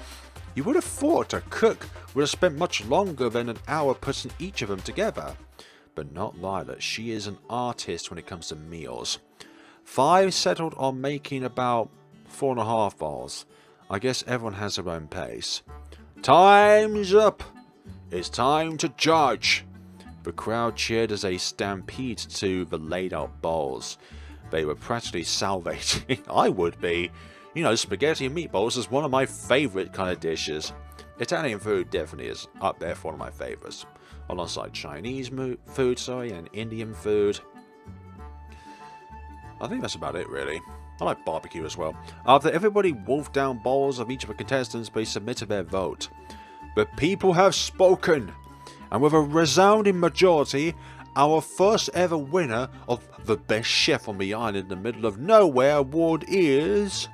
You would have thought a cook would have spent much longer than an hour putting each of them together. But not Violet. She is an artist when it comes to meals. 5 settled on making about 4.5 bowls. I guess everyone has their own pace. Time's up! It's time to judge! The crowd cheered as they stampeded to the laid out bowls. They were practically salivating. I would be. You know, spaghetti and meatballs is one of my favourite kind of dishes. Italian food definitely is up there for one of my favourites. Alongside Chinese food, and Indian food. I think that's about it, really. I like barbecue as well. After everybody wolfed down bowls of each of the contestants, they submitted their vote. The people have spoken, and with a resounding majority, our first ever winner of the best chef on the island in the middle of nowhere award is...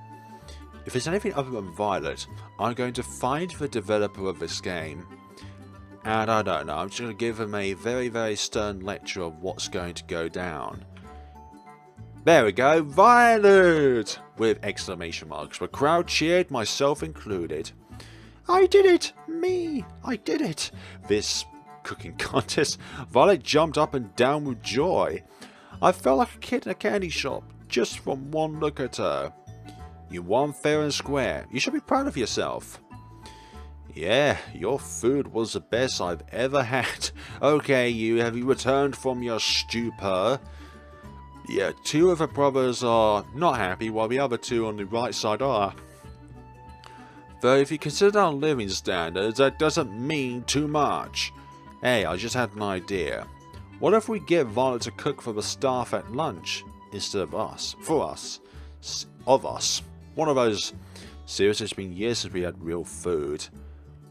If it's anything other than Violet, I'm going to find the developer of this game. And I don't know, I'm just going to give him a very, very stern lecture of what's going to go down. There we go, Violet! With exclamation marks. The crowd cheered, myself included. I did it! Me! I did it! This cooking contest, Violet jumped up and down with joy. I felt like a kid in a candy shop, just from one look at her. You won fair and square. You should be proud of yourself. Yeah, your food was the best I've ever had. Okay, have you returned from your stupor? Yeah, 2 of the brothers are not happy, while the other 2 on the right side are. Though if you consider our living standards, that doesn't mean too much. Hey, I just had an idea. What if we get Violet to cook for the staff at lunch, instead of us? For us. Of us. One of those. Seriously, it's been years since we had real food.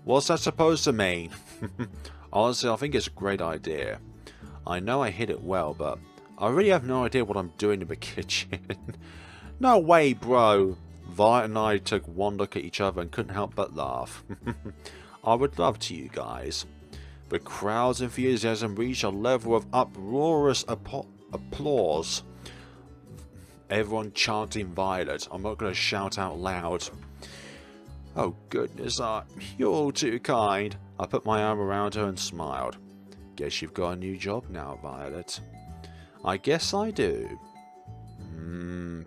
What's that supposed to mean? Honestly, I think it's a great idea. I know I hit it well, but I really have no idea what I'm doing in the kitchen. No way, bro. Violet and I took one look at each other and couldn't help but laugh. I would love to, you guys. The crowd's enthusiasm reached a level of uproarious applause. Everyone chanting Violet. I'm not going to shout out loud. Oh goodness, you're all too kind. I put my arm around her and smiled. Guess you've got a new job now, Violet. I guess I do.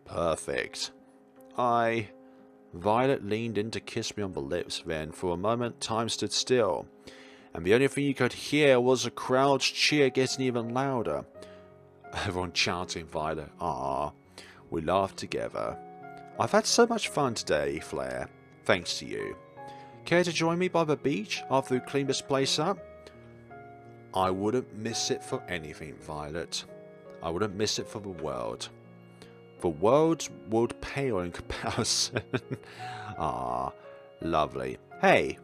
Perfect. Violet leaned in to kiss me on the lips, then for a moment time stood still. And the only thing you could hear was the crowd's cheer getting even louder. Everyone chanting Violet. We laughed together. I've had so much fun today, Flare. Thanks to you. Care to join me by the beach after we clean this place up? I wouldn't miss it for anything, Violet. I wouldn't miss it for the world. The world would pale in comparison. Lovely. Hey!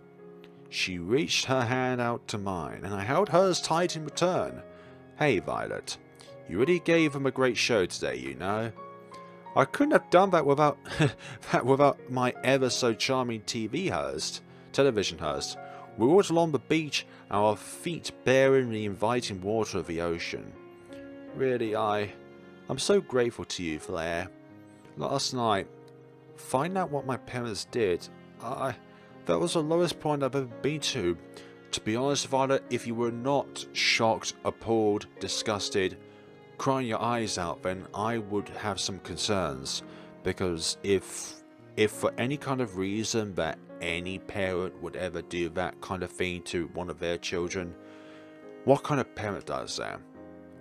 She reached her hand out to mine, and I held hers tight in return. Hey, Violet. You really gave them a great show today, you know. I couldn't have done that without my ever so charming television host. We walked along the beach, our feet bearing the inviting water of the ocean. Really, I'm so grateful to you, Flare. Last night, finding out what my parents did, that was the lowest point I've ever been to. To be honest, Violet, if you were not shocked, appalled, disgusted, crying your eyes out, then I would have some concerns. Because if for any kind of reason that any parent would ever do that kind of thing to one of their children, what kind of parent does that?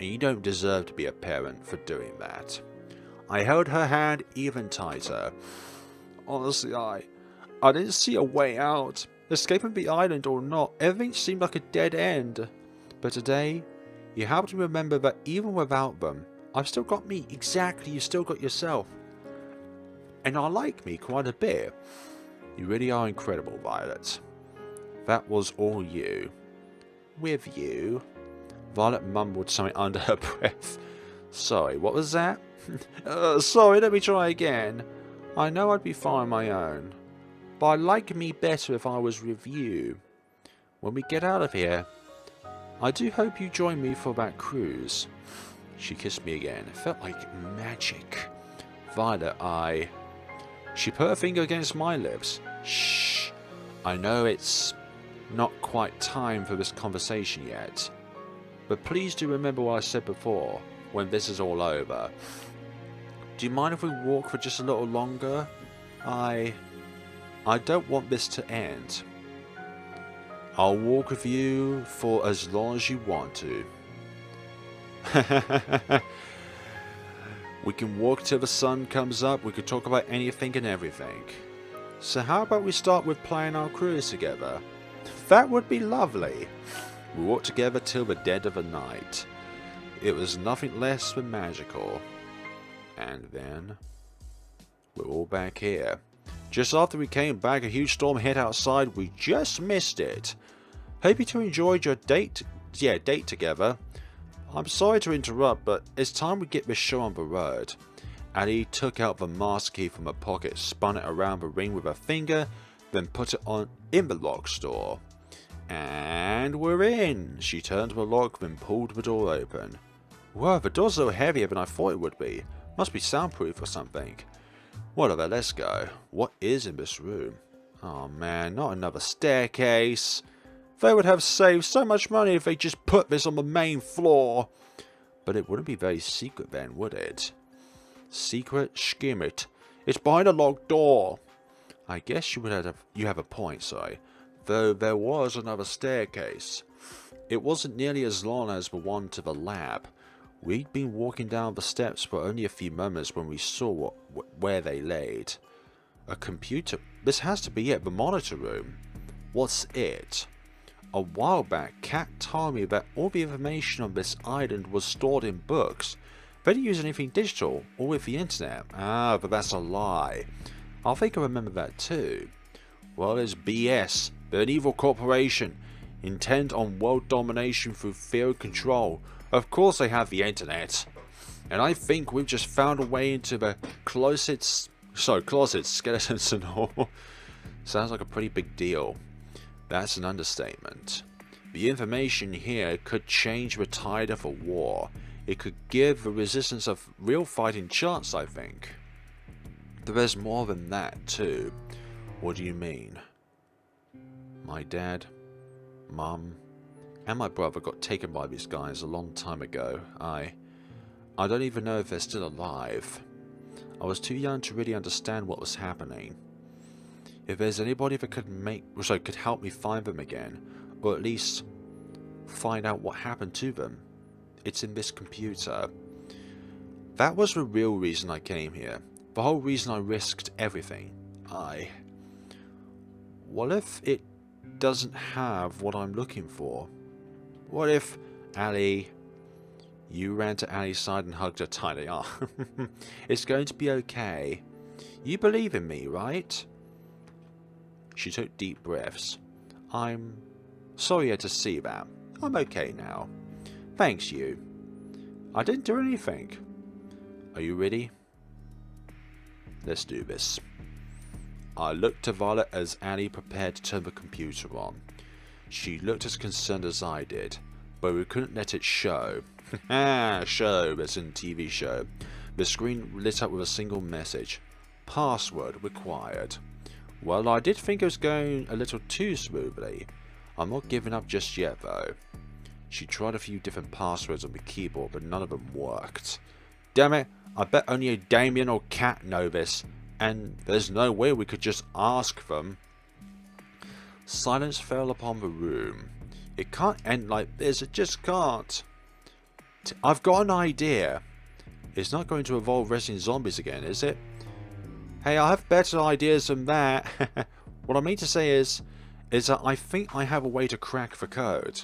And you don't deserve to be a parent for doing that. I held her hand even tighter. Honestly, I didn't see a way out. Escaping the island or not, everything seemed like a dead end. But today, you helped me remember that even without them, I've still got me. Exactly, you still got yourself. And I like me quite a bit. You really are incredible, Violet. That was all you. With you? Violet mumbled something under her breath. Sorry, what was that? Sorry, let me try again. I know I'd be fine on my own, but I'd like me better if I was with you. When we get out of here, I do hope you join me for that cruise. She kissed me again. It felt like magic. Violet, She put her finger against my lips. Shh. I know it's not quite time for this conversation yet, but please do remember what I said before, when this is all over. Do you mind if we walk for just a little longer? I don't want this to end. I'll walk with you for as long as you want to. We can walk till the sun comes up. We could talk about anything and everything. So how about we start with playing our cruise together? That would be lovely. We walked together till the dead of the night. It was nothing less than magical. And then we're all back here. Just after we came back, a huge storm hit outside. We just missed it. Hope you two enjoyed your date together. I'm sorry to interrupt, but it's time we get this show on the road. Addie took out the master key from her pocket, spun it around the ring with her finger, then put it on in the lock store. And we're in. She turned the lock, then pulled the door open. Whoa, the door's a little heavier than I thought it would be. Must be soundproof or something. Whatever, let's go. What is in this room? Oh man, not another staircase. They would have saved so much money if they just put this on the main floor. But it wouldn't be very secret then, would it? Secret? Skim it. It's behind a locked door. I guess you have a point, sorry. Though there was another staircase. It wasn't nearly as long as the one to the lab. We'd been walking down the steps for only a few moments when we saw where they laid. A computer. This has to be it, the monitor room. What's it? A while back, Kat told me that all the information on this island was stored in books. They didn't use anything digital or with the internet. Ah, but that's a lie. I think I remember that too. Well, it's BS. They're an evil corporation, intent on world domination through fear and control. Of course they have the internet. And I think we've just found a way into the closets, skeletons and all. Sounds like a pretty big deal. That's an understatement. The information here could change the tide of a war. It could give the resistance a real fighting chance, I think. But there's more than that, too. What do you mean? My dad, Mum, and my brother got taken by these guys a long time ago. I don't even know if they're still alive. I was too young to really understand what was happening. If there's anybody that could help me find them again, or at least find out what happened to them, it's in this computer. That was the real reason I came here. The whole reason I risked everything. What if it doesn't have what I'm looking for? What if Allie... You ran to Allie's side and hugged her tightly. It's going to be okay. You believe in me, right? She took deep breaths. I'm sorry to see that. I'm okay now. Thanks, you. I didn't do anything. Are you ready? Let's do this. I looked to Violet as Annie prepared to turn the computer on. She looked as concerned as I did, but we couldn't let it show. Show, as in TV show. The screen lit up with a single message. Password required. Well, I did think it was going a little too smoothly. I'm not giving up just yet, though. She tried a few different passwords on the keyboard, but none of them worked. Damn it, I bet only a Damien or Kat know this, and there's no way we could just ask them. Silence fell upon the room. It can't end like this, it just can't. I've got an idea. It's not going to involve wrestling zombies again, is it? Hey, I have better ideas than that. What I mean to say is that I think I have a way to crack the code.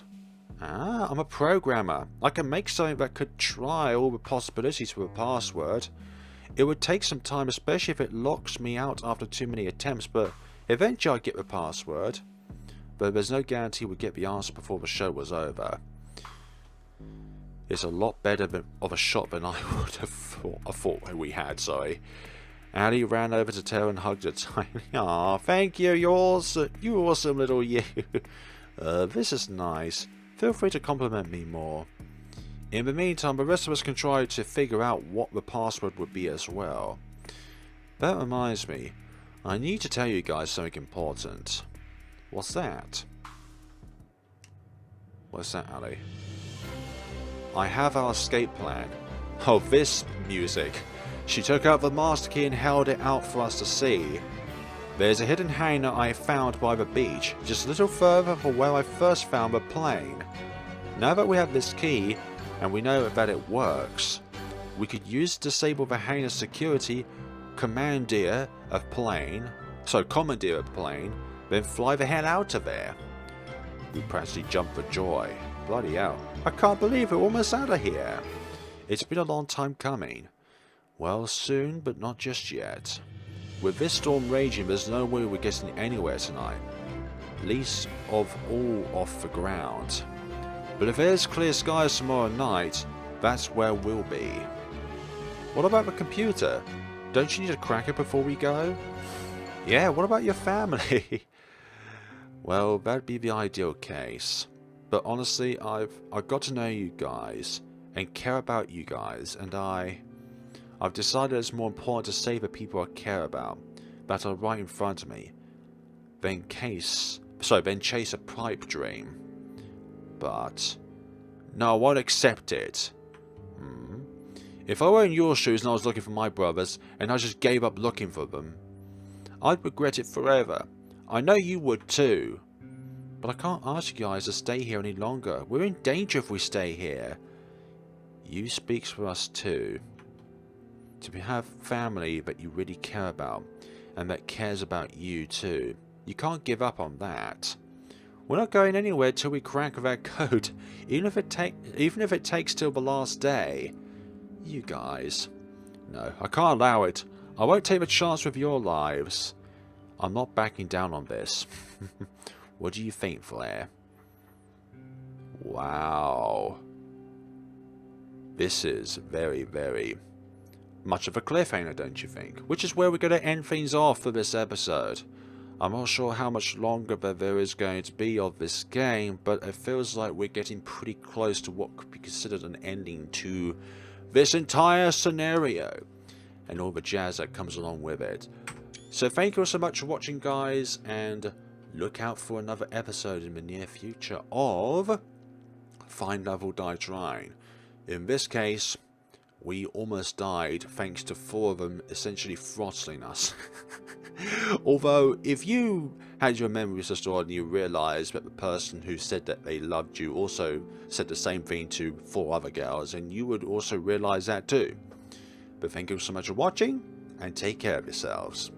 I'm a programmer. I can make something that could try all the possibilities for a password. It would take some time, especially if it locks me out after too many attempts, but Eventually I'd get the password, but there's no guarantee we'd get the answer before the show was over. It's a lot better of a shot than I would have thought we had, sorry. Ali ran over to Tara and hugged her tightly. Aw, thank you, you awesome little you. This is nice. Feel free to compliment me more. In the meantime, the rest of us can try to figure out what the password would be as well. That reminds me, I need to tell you guys something important. What's that? What's that, Ali? I have our escape plan. Oh, this music. She took out the master key and held it out for us to see. There's a hidden hangar I found by the beach, just a little further from where I first found the plane. Now that we have this key, and we know that it works, we could use to disable the hangar security, commandeer a plane, then fly the hell out of there. We practically jumped for joy. Bloody hell. I can't believe we're almost out of here. It's been a long time coming. Well, soon, but not just yet. With this storm raging, there's no way we're getting anywhere tonight. Least of all off the ground. But if there's clear skies tomorrow night, that's where we'll be. What about the computer? Don't you need to crack it before we go? Yeah, what about your family? Well, that'd be the ideal case. But honestly, I've got to know you guys and care about you guys, and I've decided it's more important to save the people I care about, that are right in front of me, than chase a pipe dream. But no, I won't accept it. If I were in your shoes and I was looking for my brothers, and I just gave up looking for them, I'd regret it forever. I know you would too. But I can't ask you guys to stay here any longer. We're in danger if we stay here. You speaks for us too. To have family that you really care about, and that cares about you too. You can't give up on that. We're not going anywhere till we crack that code, even if it takes till the last day. You guys. No, I can't allow it. I won't take a chance with your lives. I'm not backing down on this. What do you think, Flare? Wow. This is very, very much of a cliffhanger, don't you think? Which is where we're going to end things off for this episode. I'm not sure how much longer there is going to be of this game, but it feels like we're getting pretty close to what could be considered an ending to this entire scenario, and all the jazz that comes along with it. So thank you so much for watching, guys, and look out for another episode in the near future of Find Love or Die Trying. In this case, we almost died thanks to 4 of them essentially throttling us. Although, if you had your memories restored and you realised that the person who said that they loved you also said the same thing to 4 other girls, and you would also realise that too. But thank you so much for watching, and take care of yourselves.